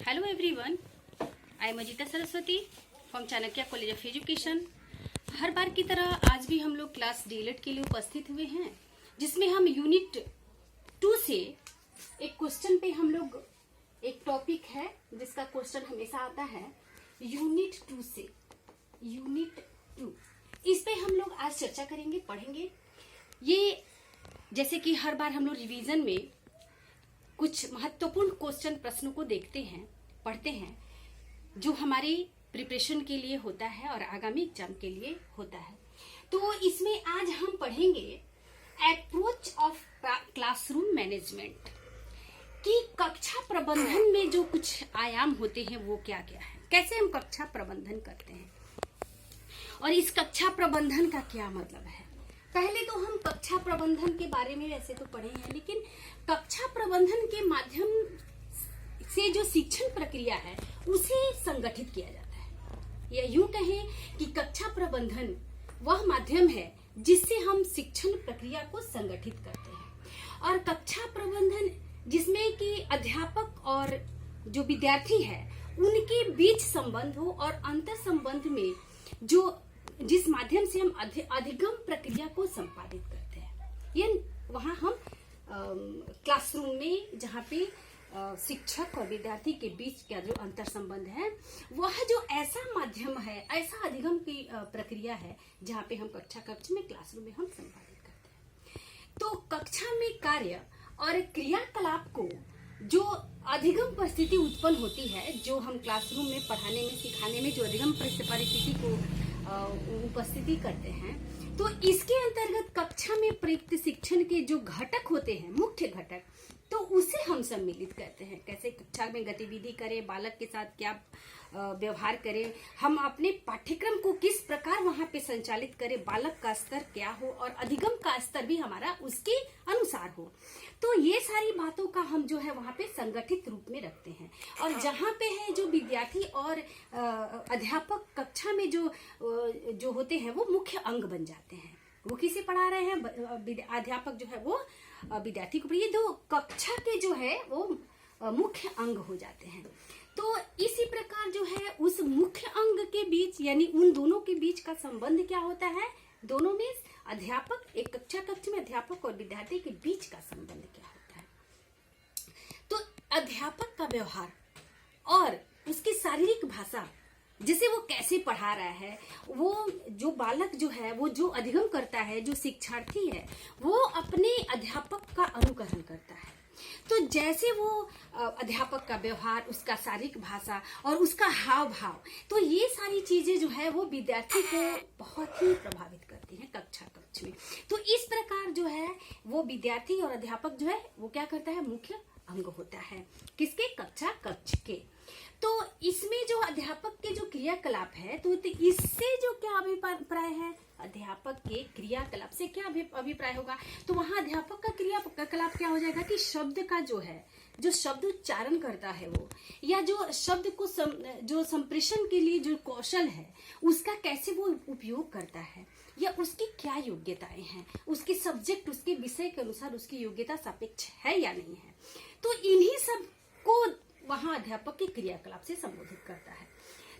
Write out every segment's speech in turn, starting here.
Hello everyone, I am Ajita Saraswati from Chanakya college of education. हर बार की तरह आज भी हम लोग क्लास डीएलएड के लिए उपस्थित हुए हैं, जिसमें हम यूनिट 2 से एक क्वेश्चन पे हम लोग एक टॉपिक है जिसका क्वेश्चन हमेशा आता है यूनिट 2 से। यूनिट 2 इस पे हम लोग आज चर्चा करेंगे, पढ़ेंगे। ये जैसे कि हर बार हम लोग रिवीजन में कुछ महत्वपूर्ण क्वेश्चन प्रश्नों को देखते हैं, पढ़ते हैं, जो हमारी प्रिपरेशन के लिए होता है और आगामी एग्जाम के लिए होता है। तो इसमें आज हम पढ़ेंगे अप्रोच ऑफ क्लासरूम मैनेजमेंट कि कक्षा प्रबंधन में जो कुछ आयाम होते हैं वो क्या क्या है, कैसे हम कक्षा प्रबंधन करते हैं और इस कक्षा प्रबंधन का क्या मतलब है। पहले तो हम कक्षा प्रबंधन के बारे में वैसे तो पढ़े हैं, लेकिन कक्षा प्रबंधन के माध्यम से जो शिक्षण प्रक्रिया है उसे संगठित किया जाता है। या यूं कहें कि कक्षा प्रबंधन वह माध्यम है जिससे हम शिक्षण प्रक्रिया को संगठित करते हैं। और कक्षा प्रबंधन जिसमें कि अध्यापक और जो विद्यार्थी है उनके बीच संबंध हो और अंतर संबंध में जिस माध्यम से हम अधिगम प्रक्रिया को संपादित करते हैं। ये वहां हम क्लासरूम में जहाँ पे शिक्षक और विद्यार्थी के बीच का जो अंतर संबंध है वह जो ऐसा माध्यम है, ऐसा अधिगम की प्रक्रिया है जहाँ पे हम कक्ष में, क्लासरूम में हम संपादित करते हैं। तो कक्षा में कार्य और क्रियाकलाप को जो अधिगम परिस्थिति उत्पन्न होती है, जो हम क्लासरूम में पढ़ाने में, सिखाने में जो अधिगम परिस्थिति को उपस्थिति करते हैं, तो इसके अंतर्गत कक्षा में प्रयुक्त शिक्षण के जो घटक होते हैं, मुख्य घटक, तो उसे हम सम्मिलित करते हैं। कैसे कक्षा में गतिविधि करें, बालक के साथ क्या व्यवहार करें, हम अपने पाठ्यक्रम को किस प्रकार वहां पे संचालित करें, बालक का स्तर क्या हो और अधिगम का स्तर भी हमारा उसके अनुसार हो। तो ये सारी बातों का हम जो है वहां पे संगठित रूप में रखते हैं। और जहां पे है जो विद्यार्थी और अध्यापक कक्षा में जो होते हैं वो मुख्य अंग बन जाते हैं। वो किसे पढ़ा रहे हैं, अध्यापक जो है वो विद्यार्थी को, ये दो कक्षा के जो है वो मुख्य अंग हो जाते हैं। तो इसी प्रकार जो है उस मुख्य अंग के बीच, यानी उन दोनों के बीच का संबंध क्या होता है, दोनों में अध्यापक, एक कक्ष में अध्यापक और विद्यार्थी के बीच का संबंध क्या होता है। तो अध्यापक का व्यवहार और उसकी शारीरिक भाषा, जिसे वो कैसे पढ़ा रहा है, वो जो बालक जो है वो जो अधिगम करता है, जो शिक्षार्थी है वो अपने अध्यापक का अनुकरण करता है। तो जैसे वो अध्यापक का व्यवहार, उसका शारीरिक भाषा और उसका हाव भाव, तो ये सारी चीजें जो है वो विद्यार्थी को बहुत ही प्रभावित करती हैं कक्ष में। तो इस प्रकार जो है वो विद्यार्थी और अध्यापक जो है वो क्या करता है, मुख्य अंग होता है किसके, कक्ष के। तो इसमें जो अध्यापक के जो क्रियाकलाप है, तो इससे जो क्या अभिप्राय है, अध्यापक के क्रियाकलाप से क्या अभिप्राय होगा, तो वहां अध्यापक का क्रियाकलाप क्या हो जाएगा कि शब्द का जो है, जो शब्द उच्चारण करता है वो, या जो शब्द को जो संप्रेषण के लिए जो कौशल है उसका कैसे वो उपयोग करता है, या उसकी क्या योग्यताएं हैं, उसके सब्जेक्ट, उसके विषय के अनुसार उसकी योग्यता सापेक्ष है या नहीं है। तो इन्हीं सब को वहां अध्यापक के क्रियाकलाप से संबोधित करता है।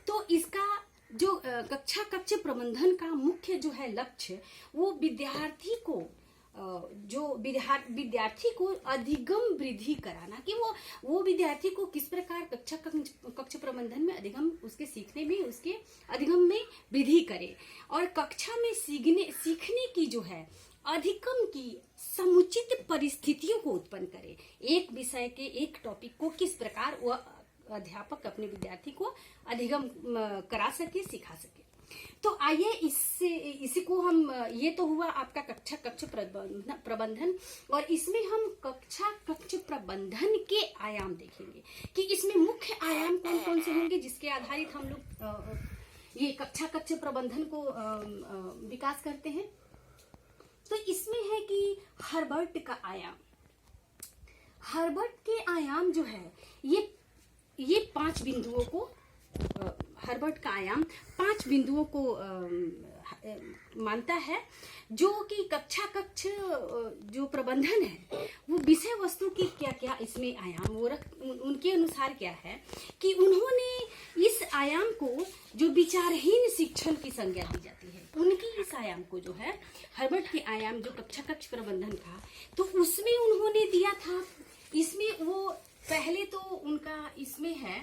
तो इसका जो कक्ष प्रबंधन का मुख्य जो है लक्ष्य, वो विद्यार्थी को अधिगम वृद्धि कराना, कि वो विद्यार्थी को किस प्रकार कक्ष प्रबंधन में अधिगम, उसके सीखने में, उसके अधिगम में वृद्धि करे और कक्षा में सीखने की जो है अधिगम की समुचित परिस्थितियों को उत्पन्न करे। एक विषय के, एक टॉपिक को किस प्रकार वह अध्यापक अपने विद्यार्थी को अधिगम करा सके, सिखा सके। तो आइए इसी को हम, ये तो हुआ आपका कक्ष प्रबंधन, और इसमें हम कक्ष प्रबंधन के आयाम देखेंगे कि इसमें मुख्य आयाम कौन कौन से होंगे जिसके आधारित हम लोग ये कक्ष प्रबंधन को विकास करते हैं। तो इसमें है कि हर्बर्ट का आयाम, हर्बर्ट के आयाम जो है ये 5 बिंदुओं को, हर्बर्ट का आयाम 5 बिंदुओं को मानता है जो कि कक्षा कक्ष जो प्रबंधन है वो विषय वस्तु की क्या क्या इसमें आयाम वो उनके अनुसार क्या है कि उन्होंने इस आयाम को जो विचारहीन शिक्षण की संज्ञा दी जाती है, उनकी इस आयाम को जो है हर्बर्ट के आयाम जो कक्षा कक्ष प्रबंधन का, तो उसमें उन्होंने दिया था। इसमें वो पहले तो उनका इसमें है,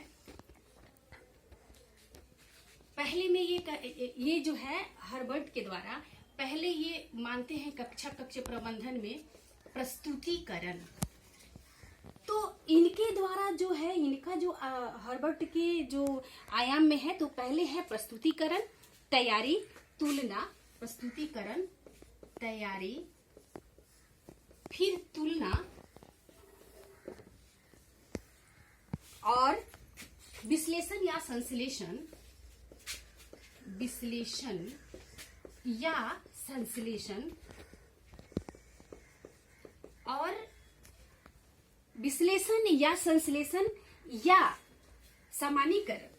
पहले में ये जो है हर्बर्ट के द्वारा पहले ये मानते हैं कक्षा कक्ष प्रबंधन में प्रस्तुतिकरण। तो इनके द्वारा जो है इनका जो हर्बर्ट के जो आयाम में है, तो पहले है प्रस्तुतिकरण, तैयारी, तुलना, प्रस्तुतिकरण, तैयारी, फिर तुलना और विश्लेषण या संश्लेषण, विश्लेषण या संश्लेषण और विश्लेषण या संश्लेषण या सामान्यीकरण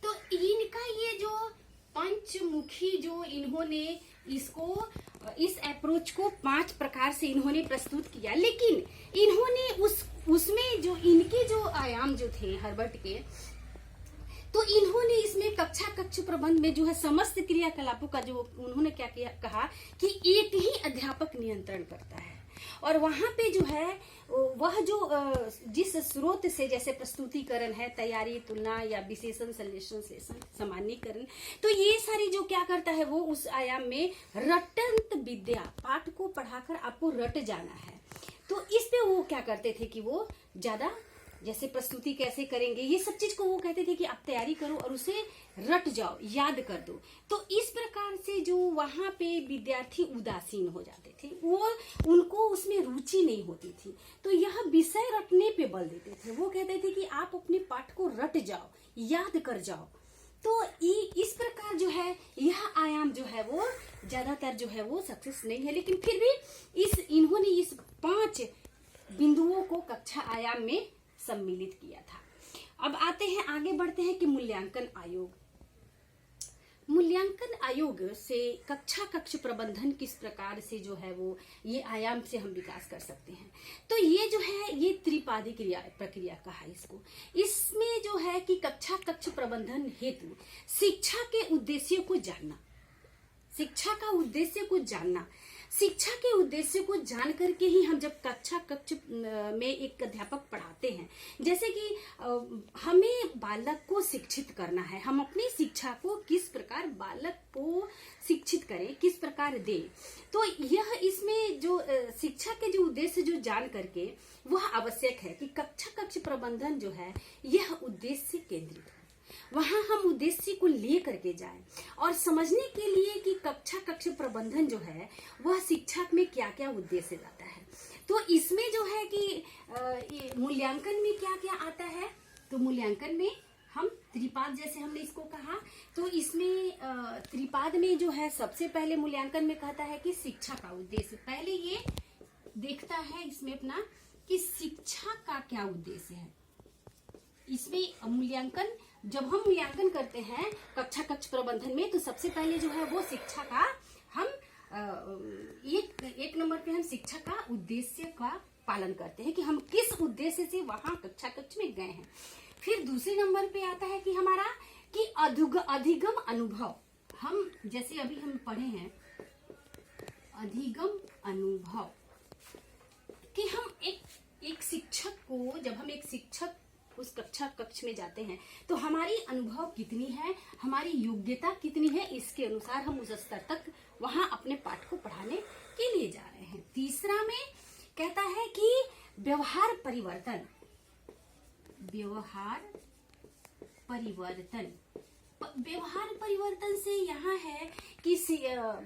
तो इनका ये जो पंचमुखी जो इन्होंने इसको इस अप्रोच को 5 प्रकार से इन्होंने प्रस्तुत किया, लेकिन इन्होंने उसमें जो इनके जो आयाम जो थे हर्बर्ट के, तो इन्होंने इसमें कक्षा कक्ष प्रबंध में जो है समस्त क्रियाकलापों का जो उन्होंने क्या किया कहा कि एक ही अध्यापक नियंत्रण करता है, और वहां पे जो है वह जो जिस स्रोत से जैसे प्रस्तुतिकरण है, तैयारी, तुलना या विशेषण, संश्लेषण, सामान्यीकरण, तो ये सारी जो क्या करता है वो उस आयाम में रटंत विद्या, पाठ को पढ़ाकर आपको रट जाना है। तो इस पे वो क्या करते थे कि वो ज्यादा जैसे प्रस्तुति कैसे करेंगे ये सब चीज को वो कहते थे कि आप तैयारी करो और उसे रट जाओ, याद कर दो। तो इस प्रकार से जो वहां पे विद्यार्थी उदासीन हो जाते थे, वो उनको उसमें रुचि नहीं होती थी, तो यह विषय रटने पे बल देते थे। वो कहते थे कि आप अपने पाठ को रट जाओ, याद कर जाओ। तो इस प्रकार जो है यह आयाम जो है वो ज्यादातर जो है वो सक्सेस नहीं है, लेकिन फिर भी इन्होंने इस 5 बिंदुओं को कक्षा आयाम में सम्मिलित किया था। अब आते हैं, आगे बढ़ते हैं कि मूल्यांकन आयोग। मूल्यांकन आयोग से कक्षा कक्ष प्रबंधन किस प्रकार से जो है वो ये आयाम से हम विकास कर सकते हैं। तो ये जो है ये त्रिपादी प्रक्रिया कहा इसको। इसमें जो है कि कक्षा कक्ष प्रबंधन हेतु शिक्षा के उद्देश्य को जानना, शिक्षा का उद्देश्य को जानना, शिक्षा के उद्देश्य को जान करके ही हम जब कक्षा कक्ष में एक अध्यापक पढ़ाते हैं, जैसे कि हमें बालक को शिक्षित करना है, हम अपनी शिक्षा को किस प्रकार बालक को शिक्षित करें, किस प्रकार दें, तो यह इसमें जो शिक्षा के जो उद्देश्य जो जान करके वह आवश्यक है कि कक्षा कक्ष प्रबंधन जो है यह उद्देश्य केंद्रित है। वहां हम उद्देश्य को ले करके जाएं और समझने के लिए कि कक्षा कक्ष प्रबंधन जो है वह शिक्षा में क्या क्या उद्देश्य लाता है। तो इसमें जो है कि मूल्यांकन में क्या क्या आता है, तो मूल्यांकन में हम त्रिपाद जैसे हमने इसको कहा, तो इसमें त्रिपाद में जो है सबसे पहले मूल्यांकन में कहता है कि शिक्षा का उद्देश्य, पहले ये देखता है इसमें अपना कि शिक्षा का क्या उद्देश्य है। इसमें मूल्यांकन जब हम मूल्यांकन करते हैं कक्षा कक्ष प्रबंधन में, तो सबसे पहले जो है वो शिक्षा का हम एक नंबर पे हम शिक्षा का उद्देश्य का पालन करते हैं कि हम किस उद्देश्य से वहां कक्षा कक्ष में गए हैं। फिर दूसरे नंबर पे आता है कि हमारा कि अधिगम अनुभव, हम जैसे अभी हम पढ़े हैं अधिगम अनुभव, कि हम एक शिक्षक को, जब हम एक शिक्षक उस कक्षा कक्ष में जाते हैं तो हमारी अनुभव कितनी है, हमारी योग्यता कितनी है, इसके अनुसार हम उस स्तर तक वहां अपने पाठ को पढ़ाने के लिए जा रहे हैं। तीसरा में कहता है कि व्यवहार परिवर्तन, व्यवहार परिवर्तन से यहाँ है कि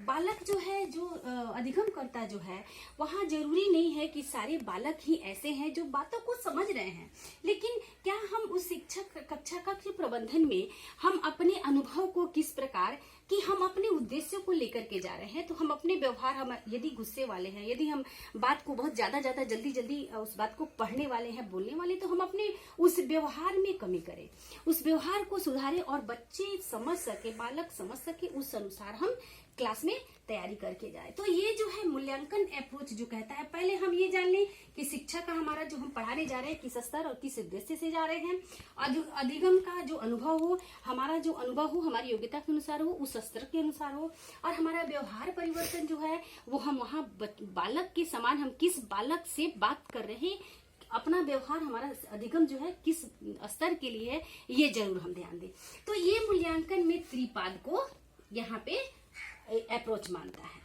बालक जो है जो अधिगम करता जो है वहाँ जरूरी नहीं है कि सारे बालक ही ऐसे हैं जो बातों को समझ रहे हैं, लेकिन क्या हम उस शिक्षक कक्षा कक्ष प्रबंधन में हम अपने अनुभव को किस प्रकार कि हम अपने उद्देश्यों को लेकर के जा रहे हैं। तो हम अपने व्यवहार, हम यदि गुस्से वाले हैं, यदि हम बात को बहुत ज्यादा जल्दी उस बात को पढ़ने वाले हैं, बोलने वाले, तो हम अपने उस व्यवहार में कमी करें, उस व्यवहार को सुधारें और बच्चे समझ सके, बालक समझ सके, उस अनुसार हम क्लास में तैयारी करके जाए। तो ये जो है मूल्यांकन अप्रोच जो कहता है, पहले हम ये जान लें कि शिक्षा का हमारा जो हम पढ़ाने जा रहे हैं किस स्तर और किस उद्देश्य से जा रहे हैं। अधिगम का जो अनुभव हो, हमारा जो अनुभव हो हमारी योग्यता के अनुसार हो, उस स्तर के अनुसार हो, और हमारा व्यवहार परिवर्तन जो है वो हम वहाँ बालक के समान, हम किस बालक से बात कर रहे हैं, अपना व्यवहार, हमारा अधिगम जो है किस स्तर के लिए है, ये जरूर हम ध्यान दें। तो ये मूल्यांकन में त्रिपाद को यहाँ पे अप्रोच मानता है।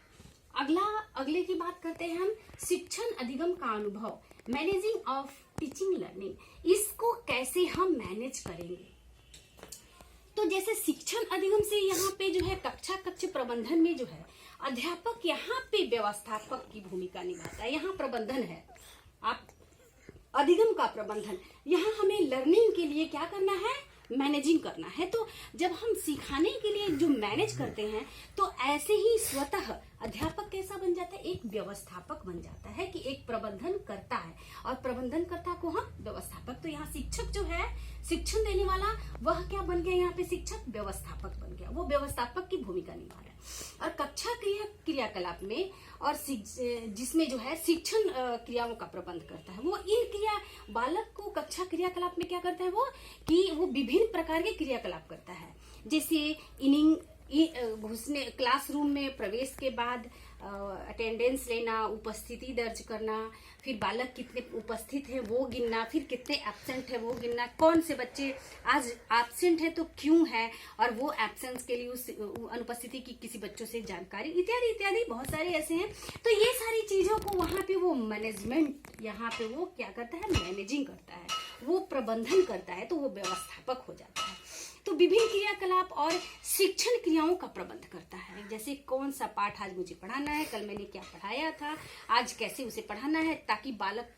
अगले की बात करते हैं हम, शिक्षण अधिगम का अनुभव, मैनेजिंग ऑफ टीचिंग लर्निंग। इसको कैसे हम मैनेज करेंगे? तो जैसे शिक्षण अधिगम से यहाँ पे जो है कक्ष प्रबंधन में जो है अध्यापक यहाँ पे व्यवस्थापक की भूमिका निभाता है। यहाँ प्रबंधन है, आप अधिगम का प्रबंधन, यहाँ हमें लर्निंग के लिए क्या करना है, मैनेजिंग करना है। तो जब हम सिखाने के लिए जो मैनेज करते हैं तो ऐसे ही स्वतः अध्यापक कैसा बन जाता है, एक व्यवस्थापक बन जाता है, कि एक प्रबंधन करता है और प्रबंधन करता को हम व्यवस्थापक। तो यहाँ शिक्षक जो है, शिक्षण देने वाला, वह क्या बन गया यहाँ पे, शिक्षक व्यवस्थापक बन गया, वो व्यवस्थापक की भूमिका निभा रहा है। और कक्षा क्रियाकलाप में और जिसमें जो है शिक्षण क्रियाओं का प्रबंध करता है, वो इन बालक को कक्षा क्रियाकलाप में क्या करता है, वो विभिन्न प्रकार के क्रियाकलाप करता है। जैसे घुसने, क्लासरूम में प्रवेश के बाद अटेंडेंस लेना, उपस्थिति दर्ज करना, फिर बालक कितने उपस्थित हैं वो गिनना, फिर कितने एब्सेंट है वो गिनना, कौन से बच्चे आज एब्सेंट है तो क्यों है, और वो एब्सेंस के लिए उस अनुपस्थिति की किसी बच्चों से जानकारी, इत्यादि इत्यादि बहुत सारे ऐसे हैं। तो ये सारी चीजों को वहां पे वो मैनेजमेंट, यहाँ पे वो क्या करता है, मैनेजिंग करता है, वो प्रबंधन करता है, तो वो व्यवस्थापक हो जाता है। तो विभिन्न क्रियाकलाप और शिक्षण क्रियाओं का प्रबंध करता है, जैसे कौन सा पाठ आज मुझे पढ़ाना है, कल मैंने क्या पढ़ाया था, आज कैसे उसे पढ़ाना है, ताकि बालक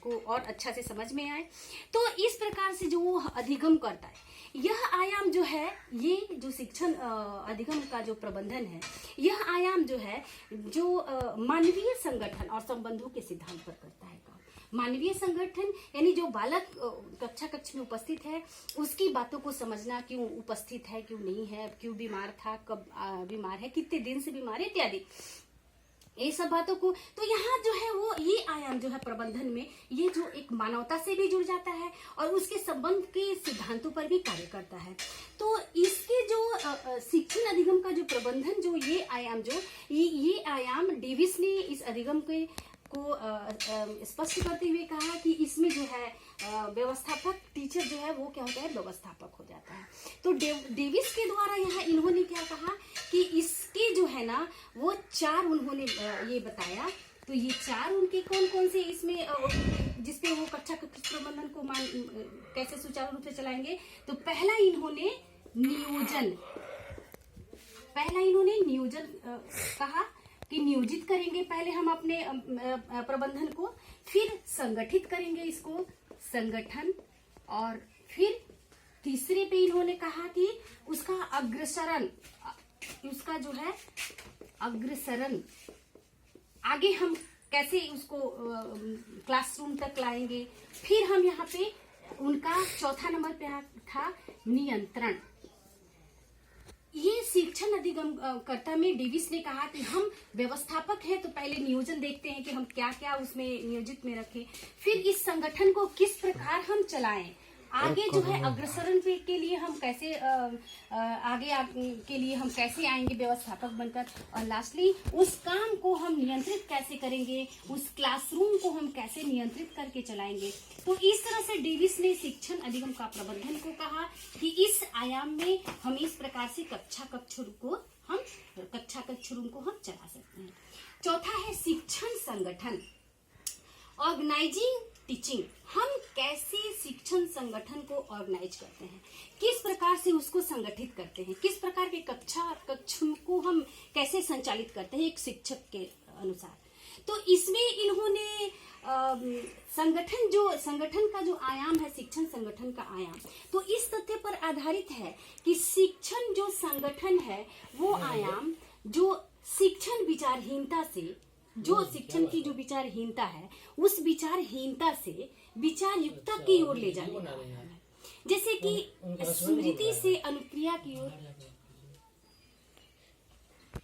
को और अच्छा से समझ में आए। तो इस प्रकार से जो वो अधिगम करता है, यह आयाम जो है, ये जो शिक्षण अधिगम का जो प्रबंधन है, यह आयाम जो है, जो मानवीय संगठन और संबंधों के सिद्धांत पर करता है काम। मानवीय संगठन यानी जो बालक कक्ष में उपस्थित है, उसकी बातों को समझना, क्यों उपस्थित है, क्यों नहीं है, क्यों बीमार था, कब बीमार है, कितने दिन से बीमार है, इत्यादि ये सब बातों को। तो यहाँ जो है वो ये आयाम जो है प्रबंधन में, ये जो एक मानवता से भी जुड़ जाता है और उसके संबंध के सिद्धांतों पर भी कार्य करता है। तो इसके जो शिक्षण अधिगम का जो प्रबंधन, जो ये आयाम, जो ये आयाम डेविस ने इस अधिगम के को स्पष्ट करते हुए कहा कि इसमें जो है व्यवस्थापक, टीचर जो है वो क्या होता है, व्यवस्थापक हो जाता है। तो डेविस के द्वारा यहाँ इन्होंने क्या कहा कि इसके जो है ना वो 4 उन्होंने ये बताया। तो ये 4 उनके कौन कौन से इसमें जिसपे वो कक्षा प्रबंधन को कैसे सुचारू रूप से चलाएंगे। तो पहला इन्होंने नियोजन कहा कि नियोजित करेंगे पहले हम अपने प्रबंधन को, फिर संगठित करेंगे इसको, संगठन, और फिर तीसरे पे इन्होंने कहा कि उसका अग्रसरण, उसका जो है अग्रसरण, आगे हम कैसे उसको क्लासरूम तक लाएंगे। फिर हम यहाँ पे उनका चौथा नंबर पे था नियंत्रण। ये शिक्षण अधिगम कर्ता में डेविस ने कहा कि हम व्यवस्थापक हैं तो पहले नियोजन देखते हैं कि हम क्या क्या उसमें नियोजित में रखें, फिर इस संगठन को किस प्रकार हम चलाएं, आगे जो है अग्रसरण के लिए हम कैसे आगे के लिए हम कैसे आएंगे व्यवस्थापक बनकर, और लास्टली उस काम को हम नियंत्रित कैसे करेंगे, उस क्लासरूम को हम कैसे नियंत्रित करके चलाएंगे। तो इस तरह से डेविस ने शिक्षण अधिगम का प्रबंधन को कहा कि इस आयाम में हम इस प्रकार से कक्षा कक्ष रूम को हम चला सकते हैं। चौथा है शिक्षण संगठन, ऑर्गेनाइजिंग टीचिंग। हम कैसे शिक्षण संगठन को ऑर्गेनाइज करते हैं, किस प्रकार से उसको संगठित करते हैं, किस प्रकार के कक्ष को हम कैसे संचालित करते हैं एक शिक्षक के अनुसार। तो इसमें इन्होंने संगठन का जो आयाम है, शिक्षण संगठन का आयाम, तो इस तथ्य पर आधारित है कि शिक्षण जो संगठन है वो आयाम जो शिक्षण विचारहीनता से, जो शिक्षण की जो विचारहीनता है उस विचारहीनता से विचारयुक्ता की ओर ले जाने वाला है। जैसे कि स्मृति से अनुक्रिया की ओर